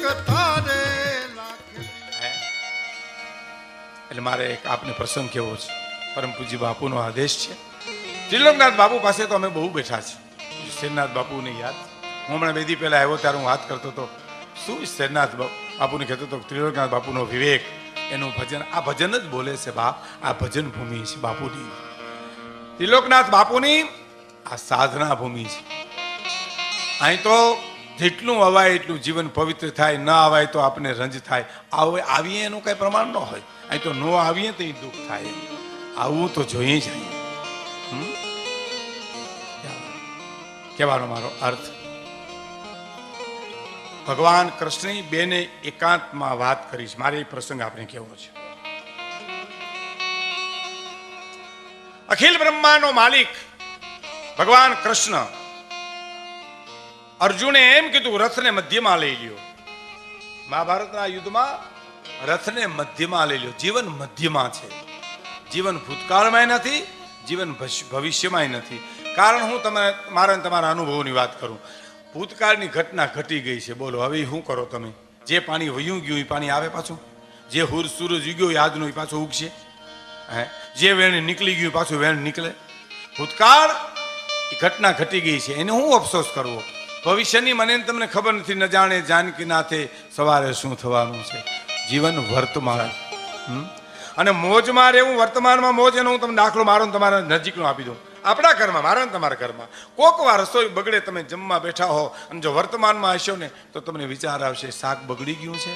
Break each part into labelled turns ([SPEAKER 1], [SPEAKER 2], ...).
[SPEAKER 1] તારે
[SPEAKER 2] એટલે મારે એક આપને પ્રસંગ કેવો છે. પરમ પૂજ્ય બાપુનો આદેશ છે. ત્રિલોકનાથ બાપુ પાસે તો અમે બહુ બેઠા છીએ. શેરનાથ બાપુને યાદ, હું હમણાં બે દી પહેલા આવ્યો ત્યારે હું વાત કરતો હતો. શું શેરનાથ બાપુને કહેતો હતો ત્રિલોકનાથ બાપુનો વિવેક, એનું ભજન, આ ભજન જ બોલે છે બાપ, આ ભજન ભૂમિ છે બાપુની. ત્રિલોકનાથ બાપુની આ સાધના ભૂમિ છે. અહીં તો જેટલું અવાય એટલું જીવન પવિત્ર થાય, ન આવાય તો આપણને રંજ થાય. આવીએ એનું કઈ પ્રમાણ ન હોય. અહીં તો ન આવીએ તો દુઃખ થાય. આવું તો જોઈએ જ. કહેવાનો મારો અર્થ, ભગવાન કૃષ્ણની બેને એકાંતમાં વાત કરી છે. મારે એ પ્રસંગ આપણે કેવો છે. અખિલ બ્રહ્માંડનો માલિક ભગવાન કૃષ્ણ અર્જુને એમ કીધું, રથને મધ્યમાં લઈ લ્યો. મહાભારતના યુદ્ધમાં રથને મધ્યમાં લઈ લ્યો. જીવન મધ્યમાં છે. જીવન ભૂતકાળમાં નથી, જીવન ભવિષ્યમાં નથી. કારણ હું તમારા અનુભવની વાત કરું. ભૂતકાળની ઘટના ઘટી ગઈ છે, બોલો હવે શું કરો તમે? જે પાણી વયું ગયું એ પાણી આવે પાછું? જે સૂરજ ઉગ્યો યાદનો એ પાછો ઉગશે? જે વેણ નીકળી ગયું પાછું વેણ નીકળે? ભૂતકાળ એ ઘટના ઘટી ગઈ છે, એને હું અફસોસ કરવો? ભવિષ્યની મને તમને ખબર નથી. ન જાણે જાનકી નાથે સવારે શું થવાનું છે. જીવન વર્તમાન, અને મોજમાં રહેવું. વર્તમાનમાં મોજ, એનો હું તમને દાખલો મારો તમારા નજીકનો આપી દઉં. આપણા ઘરમાં, મારા ને તમારા ઘરમાં કોક વાર રસોઈ બગડે, તમે જમવા બેઠા હો અને જો વર્તમાનમાં હશો ને તો તમને વિચાર આવશે, શાક બગડી ગયું છે,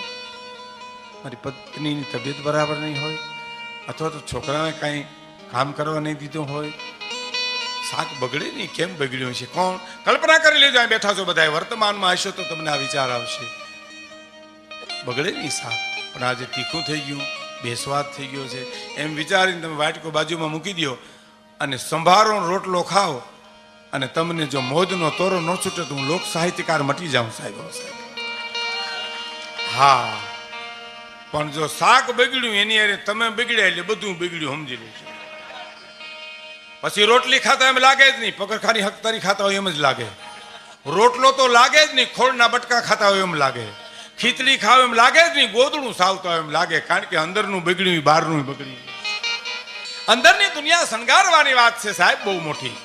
[SPEAKER 2] મારી પત્નીની તબિયત બરાબર નહીં હોય, અથવા તો છોકરાને કાંઈ કામ કરવા નહીં દીધું હોય. શાક બગડે નહીં, કેમ બગડ્યું છે? કોણ? કલ્પના કરી લેજો, અહીં બેઠા છો બધા, વર્તમાનમાં હશો તો તમને આ વિચાર આવશે, બગડે નહીં શાક, પણ આજે તીખું થઈ ગયું, બેસ્વાદ થઈ ગયો છે, એમ વિચારીને તમે વાટકો બાજુમાં મૂકી દો અને સંભારો રોટલો ખાઓ, અને તમને જો મોજનો તોરો ન છૂટે તો હું લોક સાહિત્યકાર મટી જાઉં સાહેબ. હા, પણ જો શાક બગડ્યું એની અરે તમે બગડ્યા એટલે બધું બગડ્યું સમજી લેજો. પછી રોટલી ખાતા એમ લાગે જ નહીં, પગરખાની હકતરી ખાતા હોય એમ જ લાગે. રોટલો તો લાગે જ નહીં, ખોળના બટકા ખાતા હોય એમ લાગે. ખીચડી ખાવ એમ લાગે જ નહીં, ગોદડું સાવતા હોય એમ લાગે. કારણ કે અંદરનું બગડ્યું, બહારનું બગડ્યું. અંદરની દુનિયા શણગારવાની વાત છે સાહેબ, બહુ મોટી.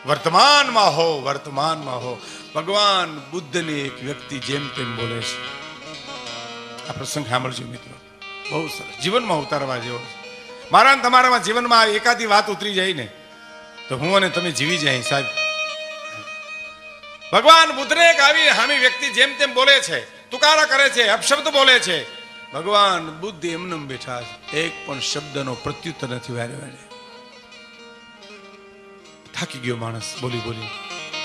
[SPEAKER 2] વર્તમાનમાં હો, વર્તમાનમાં હો. ભગવાન બુદ્ધને એક વ્યક્તિ જેમ તેમ બોલે છે. આ પ્રસંગ સાંભળજો મિત્રો, બહુ સરસ, જીવનમાં ઉતારવા જેવો છે. મારા ને તમારામાં જીવનમાં એકાદી વાત ઉતરી જાય ને તો હું અને તમે જીવી જાય સાહેબ. ભગવાન બુદ્ધને એક આવી હામી વ્યક્તિ જેમ તેમ બોલે છે, તુકારા કરે છે, અપશબ્દ બોલે છે. ભગવાન બુદ્ધ એમને બેઠા છે, એક પણ શબ્દનો પ્રત્યુત્તર નથી. વારે વારે થાકી ગયો માણસ બોલી બોલી.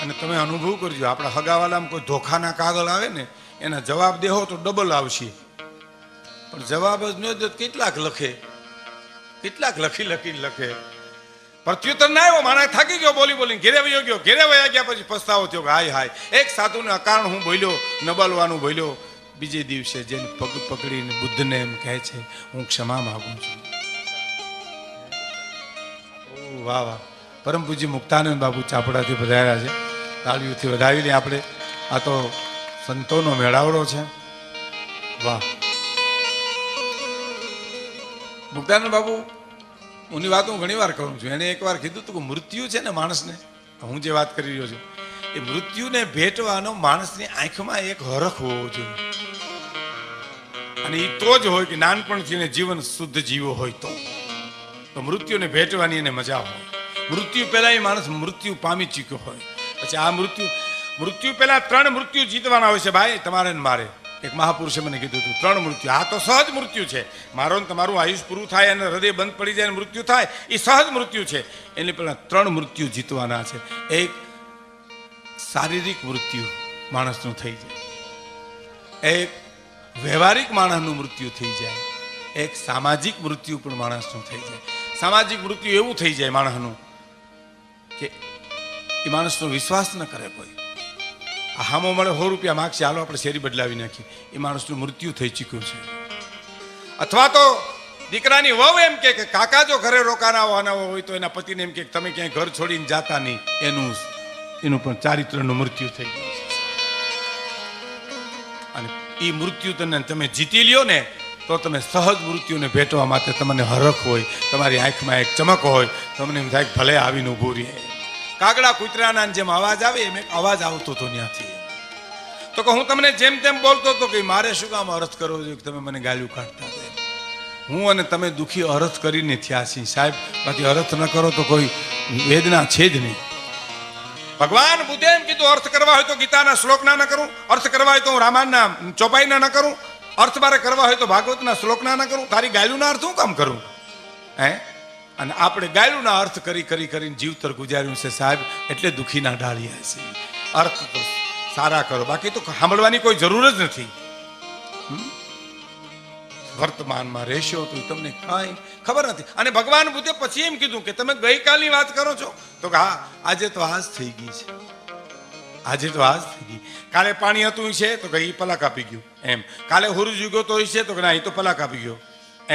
[SPEAKER 2] અને તમે અનુભવ કરજો, આપણા હગાવાલામાં કોઈ ધોખાના કાગળ આવે ને એના જવાબ દેહો તો ડબલ આવશે, પણ જવાબ જ ન દે કેટલાક લખે, કેટલાક લખી લખે. પ્રત્યુત્તર ના આવ્યો, માણસ થાકી ગયો બોલી બોલી, ઘેરે વયો ગયો. ઘેરે વયા ગયા પછી પસ્તાવો થયો કે હાય હાય, એક સાધુને અકારણ હું બોલ્યો, ન બોલવાનું બોલ્યો. બીજે દિવસે જેને પગ પકડીને બુદ્ધને એમ કહે છે, હું ક્ષમા માગું છું. વાહ વાહ, પરમ પૂજ્ય મુક્તાનંદ બાપુ ચાપડાથી પધાર્યા છે, તાળીઓથી વધાવી લઈએ આપણે. આ તો સંતોનો મેળાવડો છે. વાહ, મુક્તાનંદ બાપુ ઉની વાત હું ઘણી વાર કરું છું. એને એક વાર કીધું હતું કે મૃત્યુ છે ને માણસને, હું જે વાત કરી રહ્યો છું એ મૃત્યુને ભેટવાનો માણસની આંખમાં એક હરખ હોવો જોઈએ. અને એ તો જ હોય કે નાનપણથી જીવન શુદ્ધ જીવો હોય તો મૃત્યુને ભેટવાની એને મજા હોય. મૃત્યુ પહેલા એ માણસ મૃત્યુ પામી ચૂક્યો હોય, પછી આ મૃત્યુ પહેલા 3 મૃત્યુ જીતવાના હોય છે ભાઈ, તમારે ને મારે. એક મહાપુરુષે મને કીધું હતું 3 મૃત્યુ. આ તો સહજ મૃત્યુ છે, મારો ને તમારું આયુષ પૂરું થાય અને હૃદય બંધ પડી જાય મૃત્યુ થાય, એ સહજ મૃત્યુ છે. એની પહેલા 3 મૃત્યુ જીતવાના છે. એક શારીરિક મૃત્યુ માણસનું થઈ જાય, એક વ્યવહારિક માણસનું મૃત્યુ થઈ જાય, એક સામાજિક મૃત્યુ પણ માણસનું થઈ જાય. સામાજિક મૃત્યુ એવું થઈ જાય માણસનું કે એ માણસનો વિશ્વાસ ન કરે કોઈ. આ હામો મળે 100 રૂપિયા માગશે, હાલો આપણે શેરી બદલાવી નાખીએ, એ માણસનું મૃત્યુ થઈ ચૂક્યું છે. અથવા તો દીકરાની વહુ એમ કે કાકા જો ઘરે રોકાના હોય તો એના પતિને એમ કે તમે ક્યાંય ઘર છોડીને જાતા નહીં, એનું પણ ચારિત્રનું મૃત્યુ થઈ ગયું છે. અને એ મૃત્યુ તમે જીતી લ્યો ને તો તમે સહજ મૃત્યુને ભેટવા માટે તમને હરખ હોય, તમારી આંખમાં એક ચમક હોય, તમને એમ થાય ભલે આવીને ઊભું રહે. કાગડા કૂતરાના જેમ અવાજ આવે એમ એક અવાજ આવતો હતો ત્યાંથી. તો કે હું તમને જેમ તેમ બોલતો હતો કે મારે શું કામ અર્થ કરવો જોઈએ કે તમે મને ગાળ્યું કાઢતા હતા. હું અને તમે દુઃખી અર્થ કરીને થયા છીએ સાહેબ, બાકી અર્થ ન કરો તો કોઈ વેદના છે જ નહીં. ભગવાન બુદ્ધે એમ કીધું અર્થ કરવા હોય તો ગીતાના શ્લોકના ન કરું, અર્થ કરવા હોય તો હું રામાયણના ચોપાઈના ન કરું, અર્થ મારે કરવા હોય તો ભાગવતના શ્લોકના ન કરું, તારી ગાયલુના અર્થ હું કામ કરું? હે? અને આપણે ગાયલુના અર્થ કરીને જીવતર ગુજાર્યું છે સાહેબ, એટલે દુઃખીના ઢાળિયા છે. અર્થ તો સારા કરો, બાકી તો સાંભળવાની કોઈ જરૂર જ નથી. વર્તમાનમાં રહેશો તો તમને કાંઈ ખબર નથી. અને ભગવાન બુદ્ધે પછી એમ કીધું કે તમે ગઈકાલની વાત કરો છો, તો કે હા આજે તો આજ થઈ ગઈ છે, આજે તો આજ થઈ ગઈ. કાલે પાણી હતું છે તો કે એ પલાક આપી ગયું એમ, કાલે હુરજ ઉગ્યો તો છે તો કે ના એ તો પલાક આપી ગયો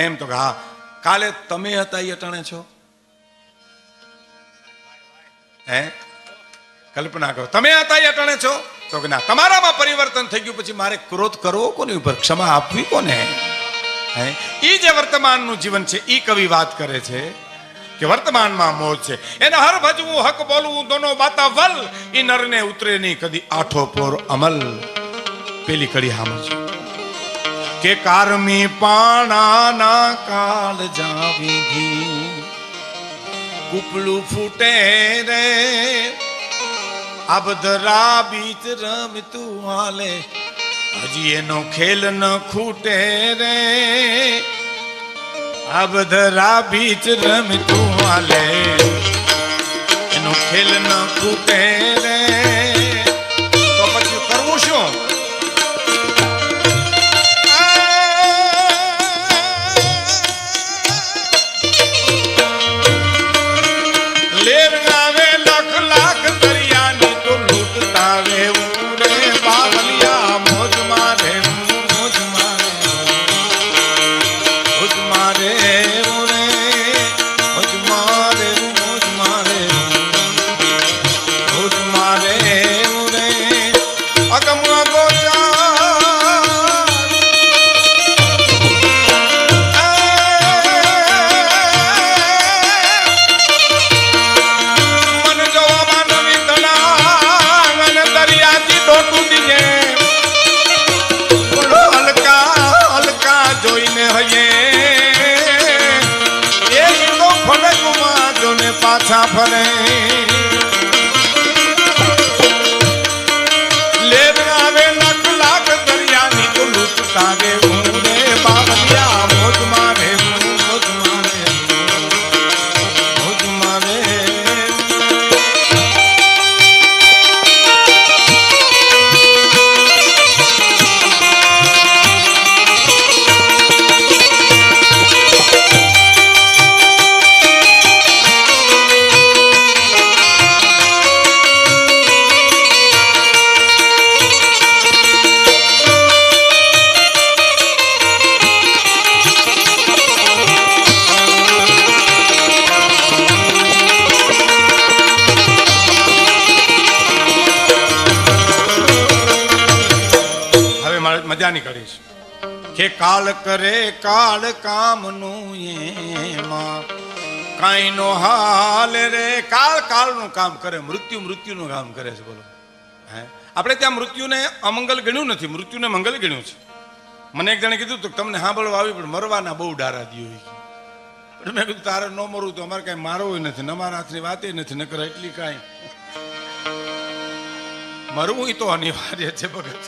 [SPEAKER 2] એમ, તો કે હા કાલે તમે હતા એ અટાણે છો. હે? કલ્પના કરો, તમે હતા એ અટાણે છો, તો કે ના તમારામાં પરિવર્તન થઈ ગયું. પછી મારે ક્રોધ કરવો કોની ઉપર, ક્ષમા આપવી કોને? એ જે વર્તમાનનું જીવન છે એ કવિ વાત કરે છે કે વર્તમાનમાં મોજ છે, એને હર ભજવું હક બોલવું દોનો બાતા વલ, ઈ નરને ઉતરે નહીં કદી આઠો પોર અમલ. પેલી કડી સાંભળજો કે કારમી પાણાના કાળ જાવીધી કુપલું ફૂટે રે, આબધરા બીચ રમતું હાલે, હજી એનો ખેલ ન ખૂટે રે, આબધરા બીચ રમતું હાલે, એનો ખેલ ન ખૂટે રે. તો પછી કરવું શું? લેર આવે લખ લાખ દરિયાની તો લૂંટતા વેવું રે બાવલિયા. મોજ મારે મોજ મારે મોજ મારે રે, મોજ મારે મોજ મારે મોજ મારે રે. અગમ ગોચા પાછા ફરે. લેર આવે લખ લાખ દરિયાની તો લૂંટતા રે ઊંડે બાવલિયા. મોજ મારે મોજ મારે મોજ મારે. મજાની કરીશ કે કાળ કરે કાળ કામનું એમાં કાઈ નો હાલ રે. કાળ કાળનું કામ કરે, મૃત્યુ મૃત્યુનું કામ કરે છે. બોલો હે? આપણે ત્યાં મૃત્યુને અમંગલ ગણ્યું નથી, મૃત્યુને મંગલ ગણ્યું છે. મને એક જણે કીધું તો તમને સાંભળવા આવી પણ મરવાના બહુ ડારા દિયો. પણ મેં કીધું તારે ન મરવું તો અમારે કાંઈ મારવું નથી ને અમારા હાથની વાત નથી, નકર એટલી કાંઈ મરવું તો અનિવાર્ય છે ભગત.